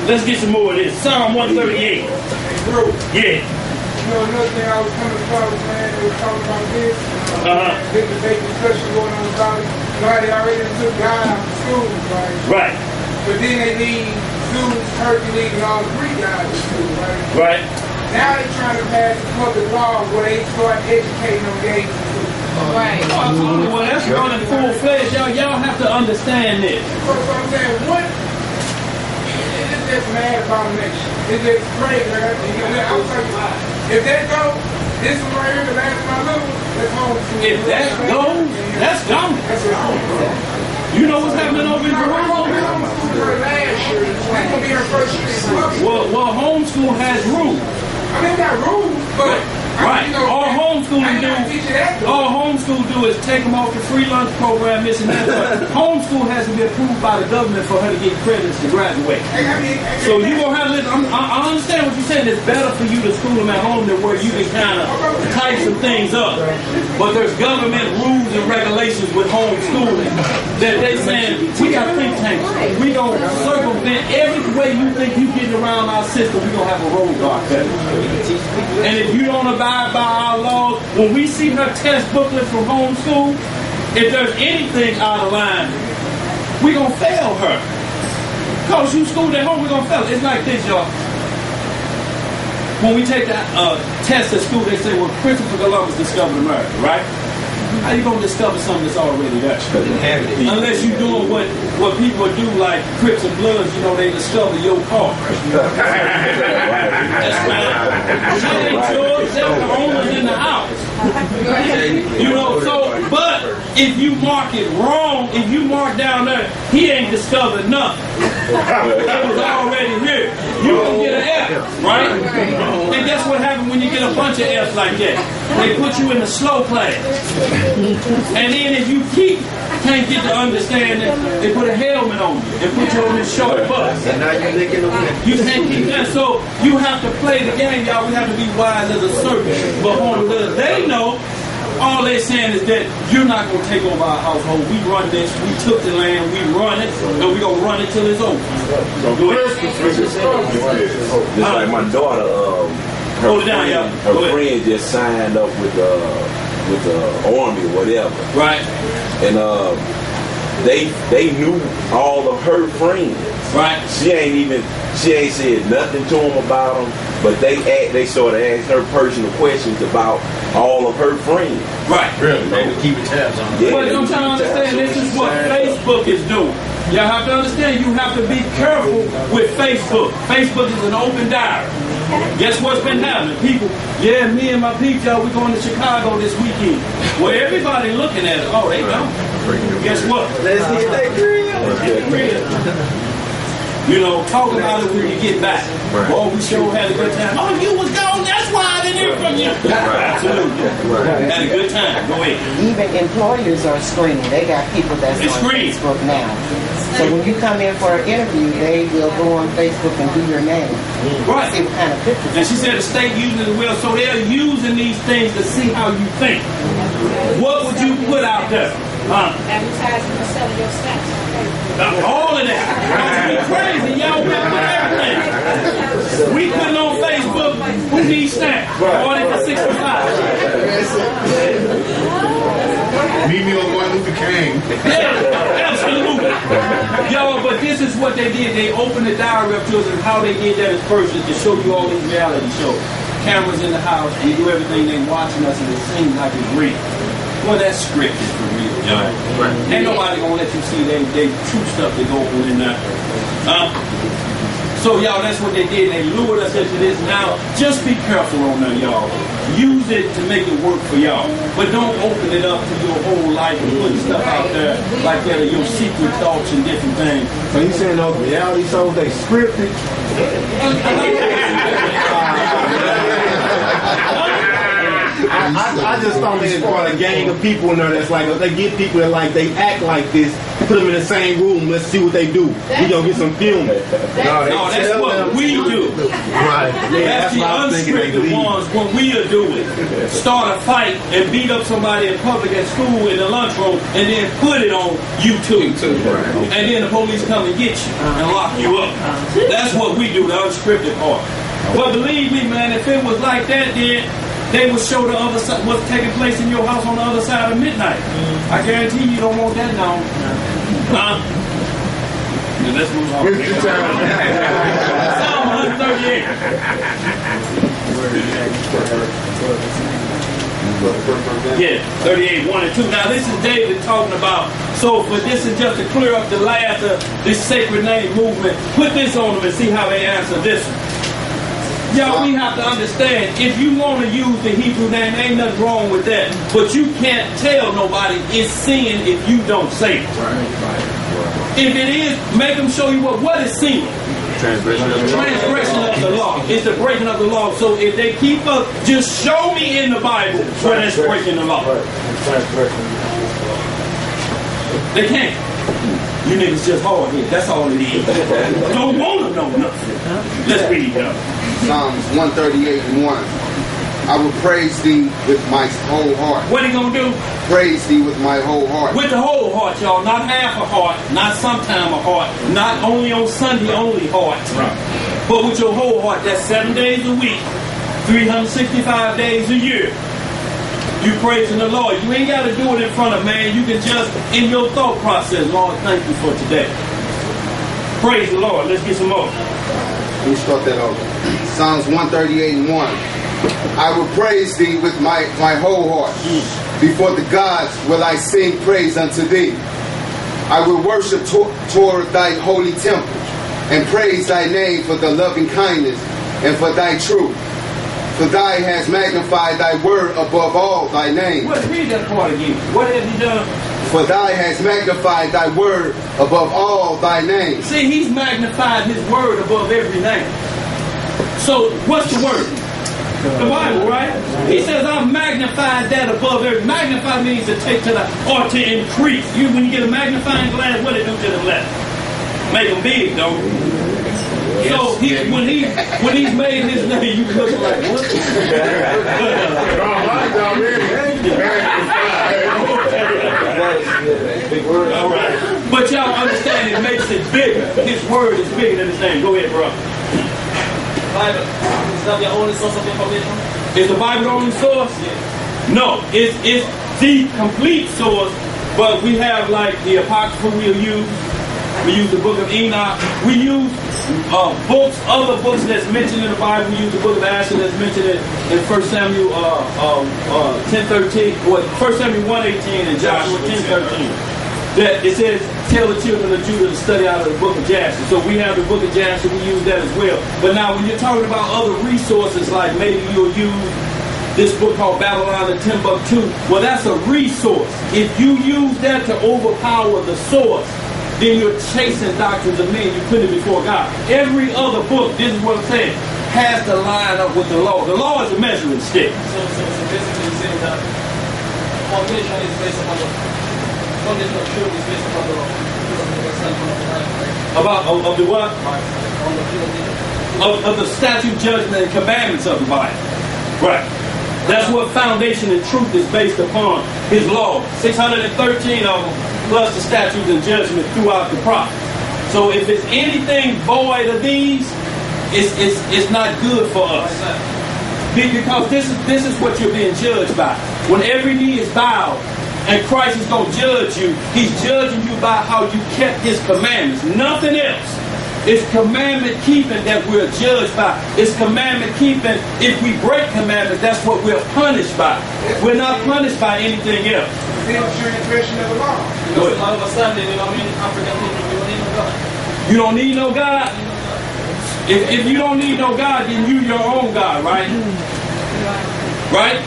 Let's get some more of this. Psalm 138. Bro. Yeah. You know, another thing I was coming across, man, they were talking about this. Big debate discussion going on about it. You know, they already took God out of schools, right? Right. But then they need Zeus, Hercules, and all the Greek guys to school, right? Right. Now they're trying to pass a public law where they start educating them gays in school. Right. Absolutely. Well, that's running full-fledged. Y'all have to understand this. So I'm saying, what? It's just mad abomination. It's just crazy. Right? I'll tell you why. If that go, this one right here, the last one I look, that's homeschool. If that goes, that's gone. That's what homeschool. You know what's happening over in Jerusalem? Well, homeschool has rules. I mean, got rules, but right. All homeschool do is take them off the free lunch program, this and that. But homeschool has to be approved by the government for her to get credits to graduate. So you gonna have to listen. I understand what you're saying. It's better for you to school them at home than where you can kind of type some things up. But there's government rules and regulations with homeschooling that they saying we got think tanks. We gonna circumvent every way you think you getting around our system. We gonna have a road guard. And if you don't abide by our laws, when we see her test booklet from homeschool, if there's anything out of line, we gonna fail her. Cause you schooled at home, we gonna fail. It's like this, y'all. When we take the test at school, they say, well, Christopher Columbus discovered America, right? How you gonna discover something that's already there? Unless you're doing what people do, like Crips and Bloods, you know, they discover your car. That's right. That ain't yours, that's the owners in the house. You know, so, but if you mark it wrong, if you mark down there, he ain't discovered nothing. It was already here. You gonna get an F, right? And guess what happens when you get a bunch of F's like that? They put you in the slow class. And then if you can't get to understand it, they put a helmet on you and put you on this short bus. And now you're licking the wind. You can't keep that. So you have to play the game, y'all. We have to be wise as a serpent. But they know, all they're saying is that you're not going to take over our household. We run this. We took the land. We run it. And we're going to run it till it's over. Just like my daughter, her friend just signed up with the army or whatever. Right. And they knew all of her friends. Right. She ain't said nothing to them about them, but they sort of asked her personal questions about all of her friends. Right. Really? They were keeping tabs on her. Yeah, but I'm trying to understand, this is what Facebook is doing. Y'all have to understand, you have to be careful with Facebook. Facebook is an open diary. Guess what's been happening? People, yeah, me and my people, y'all, we're going to Chicago this weekend. Well, everybody looking at it. Oh, they don't. Guess what? Let's get that grill. You know, talk about it when you get back. Right. Oh, we sure had a good time. Oh, you was gone. That's why I didn't hear from you. Right. Absolutely. Right. Had a good time. Go ahead. Even employers are screening. They got people that's on Facebook now. So when you come in for an interview, they will go on Facebook and do your name. Right. See what kind of pictures. And she said the state using it as well. So they're using these things to see how you think. What would you put out there? Advertising and selling your stuff. All of that. Don't be crazy. Y'all put everything. We putting on Facebook who needs snacks. Order for $65. Meet me on Martin Luther King. Yeah, absolutely. Yo, but this is what they did. They opened the diary up to us, and how they did that is first is to show you all these reality shows. Cameras in the house, and you do everything. They watching us, and it seems like it's real. Well, that's scripted for real, yo. Right. Ain't nobody gonna let you see they true stuff they go on in there. So y'all, that's what they did. They lured us into this. Now, just be careful on that, y'all. Use it to make it work for y'all, but don't open it up to your whole life and put stuff out there like that, or your secret thoughts and different things. So you saying those reality shows they scripted? I just thought they brought a gang of people in there that's like, they get people that like, they act like this, put them in the same room, let's see what they do. We gonna get some filming. No, that's what we do. Right. That's the unscripted ones when we'll do it. Start a fight and beat up somebody in public at school in the lunchroom and then put it on YouTube. And then the police come and get you and lock you up. That's what we do, the unscripted part. But believe me, man, if it was like that, then they would show the other side, what's taking place in your house on the other side of midnight. I guarantee you don't want that now. Let's move on. Psalm 138. Yeah, 38, 1 and 2. Now this is David talking about, so for this is just to clear up the last of this sacred name movement. Put this on them and see how they answer this one. Y'all, we have to understand, if you want to use the Hebrew name, ain't nothing wrong with that. But you can't tell nobody it's sin if you don't say it. If it is, make them show you what is sin. Transgression of the law. It's the breaking of the law. So if they keep up, just show me in the Bible where that's breaking the law. They can't. You niggas just hard head. That's all it is. Don't want to know nothing. Let's read it up. Psalms 138 and 1. I will praise thee with my whole heart. What are you going to do? Praise thee with my whole heart. With the whole heart, y'all. Not half a heart. Not sometime a heart. Not only on Sunday only heart. Right. But with your whole heart. That's 7 days a week. 365 days a year. You praising the Lord. You ain't got to do it in front of man. You can just, in your thought process, Lord, thank you for today. Praise the Lord. Let's get some more. Let me start that over. Psalms 138 and 1. I will praise thee with my whole heart. Before the gods will I sing praise unto thee. I will worship toward thy holy temple and praise thy name for the loving kindness and for thy truth. For thy has magnified thy word above all thy name. Read that part again. What have you done? For thy has magnified thy word above all thy name. See, he's magnified his word above every name. So, what's the word? The Bible, right? He says, I've magnified that above every. Magnify means to take to the, or to increase. When you get a magnifying glass, what do it do to the left? Make them big, don't it? So when he's made his name, you look like what? All right. But y'all understand it makes it bigger. His word is bigger than his name. Go ahead, bro. Bible. Is that the only source of information? Is the Bible the only source? Yeah. No, it's the complete source, but we have like the Apocrypha we'll use. We use the book of Enoch. We use books, other books that's mentioned in the Bible. We use the book of Asher that's mentioned in 1 Samuel 10:13, or 1 Samuel 1:18 and Joshua 10:13. That it says, tell the children of Judah to study out of the book of Jasher. So we have the book of Jasher, we use that as well. But now when you're talking about other resources, like maybe you'll use this book called Babylon and Timbuktu, well, that's a resource. If you use that to overpower the source, then you're chasing doctrines of men. You put it before God. Every other book, this is what I'm saying, has to line up with the law. The law is a measuring stick. So basically you're saying that foundation is based upon the foundation of truth is based upon the law. About of the what? Of the statute, judgment, and commandments of the Bible. Right. That's what foundation and truth is based upon. His law. 613 of them, plus the statutes and judgment throughout the prophets. So if it's anything void of these, it's not good for us. Because this is what you're being judged by. When every knee is bowed and Christ is going to judge you, he's judging you by how you kept his commandments. Nothing else. It's commandment keeping that we're judged by. It's commandment keeping. If we break commandments, that's what we're punished by. We're not punished by anything else. Transgression of the law. Because all of a sudden, you know, African people, you don't need no God. You don't need no God? If you don't need no God, then you your own God, right? Right?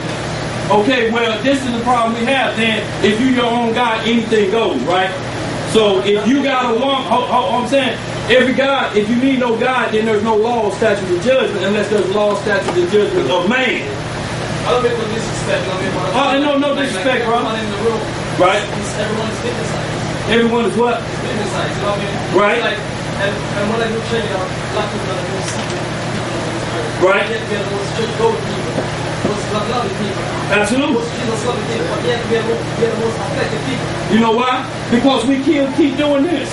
Okay, well, this is the problem we have then. If you your own God, anything goes, right? So if you got a one, I'm saying, every God, if you need no God, then there's no law, statutes, and judgment, unless there's law, statutes, and judgment of man. don't mean with disrespect. No disrespect, bro. Everyone in the room. Right. Everyone is criticized. Everyone is what? Criticized. You know what I mean? Right. Like, and when I do training, a lot of people are the most people. Right. Yet we are the most church-going people. Most loving people. Absolutely. Most Jesus-loving people. But yet we are the most affected people. You know why? Because we keep doing this.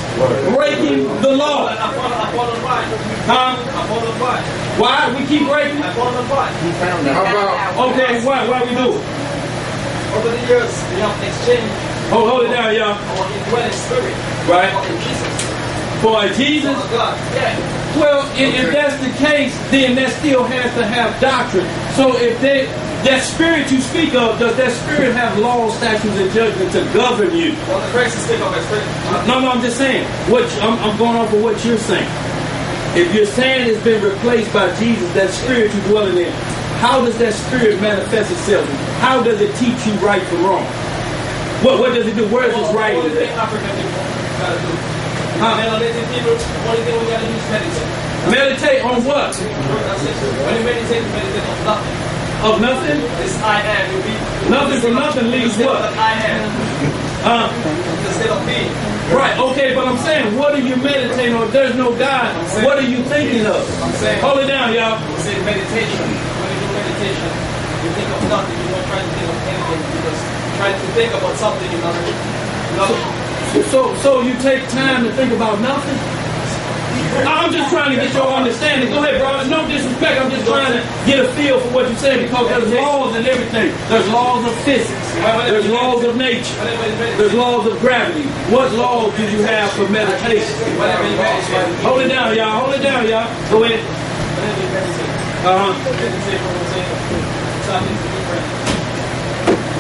Breaking the law. I follow why. Huh? I follow why. Why? We keep breaking? I follow why. How about Okay, why we do it? Over the years, we have exchanged Hold it down, y'all. our indwelling spirit. Right. For in Jesus. For Jesus? For God. Yeah. Well, if that's the case, then that still has to have doctrine. So if that spirit you speak of, does that spirit have laws, statutes, and judgment to govern you? Well, the Christ is speak of spirit. No, I'm just saying. I'm going off of what you're saying. If you're saying it's been replaced by Jesus, that spirit you're dwelling in, how does that spirit manifest itself? How does it teach you right from wrong? What does it do? Where is this right? Only thing African people gotta do. Melanated people, only thing we gotta do is meditate. Meditate on what? That's it. When you meditate on nothing. Of nothing? This I am, you be. Nothing from nothing leaves what? I am. Instead of being. Right, okay, but I'm saying, what are you meditating on? There's no God. What are you thinking of? I'm saying, hold it down, y'all. I'm saying meditation. When you do meditation, you think of nothing. You don't try to think of anything because trying to think about something you're not. So you take time to think about nothing? I'm just trying to get your understanding. Go ahead, bro. No disrespect. I'm just trying to get a feel for what you're saying because there's laws and everything. There's laws of physics. There's laws of nature. There's laws of gravity. What laws do you have for meditation? Hold it down, y'all. Hold it down, y'all. Go ahead.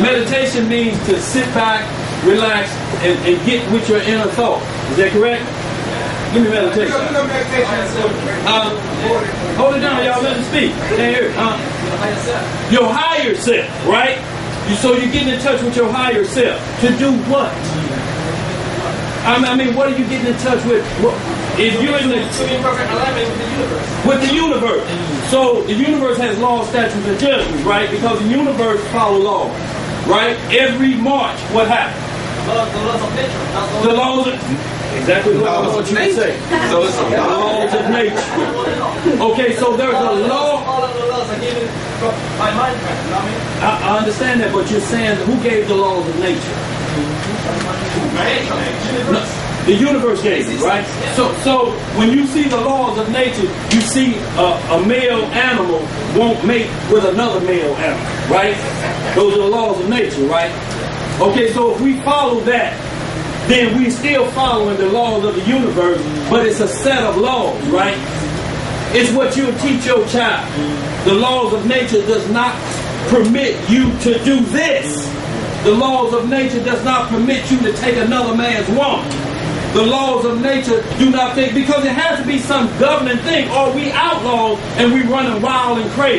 Meditation means to sit back, relax, and get with your inner thought. Is that correct? Give me meditation. Hold it down, y'all. Let me speak. Can't hear it. Your higher self, right? So you're getting in touch with your higher self. To do what? I mean, what are you getting in touch with? If you're in perfect alignment with the universe. With the universe. So the universe has laws, statutes, and judgments, right? Because the universe follows laws, right? Every March, what happens? The laws of nature. The laws of... Exactly what I want you to say. So it's the laws of nature. Okay, so there's a law. All of the laws are given from my mind. You know what I mean? I understand that, but you're saying who gave the laws of nature? The universe gave it, right? So when you see the laws of nature, you see a male animal won't mate with another male animal, right? Those are the laws of nature, right? Okay, so if we follow that, then we still following the laws of the universe, but it's a set of laws, right? It's what you'll teach your child. The laws of nature does not permit you to do this. The laws of nature does not permit you to take another man's woman. The laws of nature do not think, because it has to be some governing thing, or we outlaws and we running wild and crazy.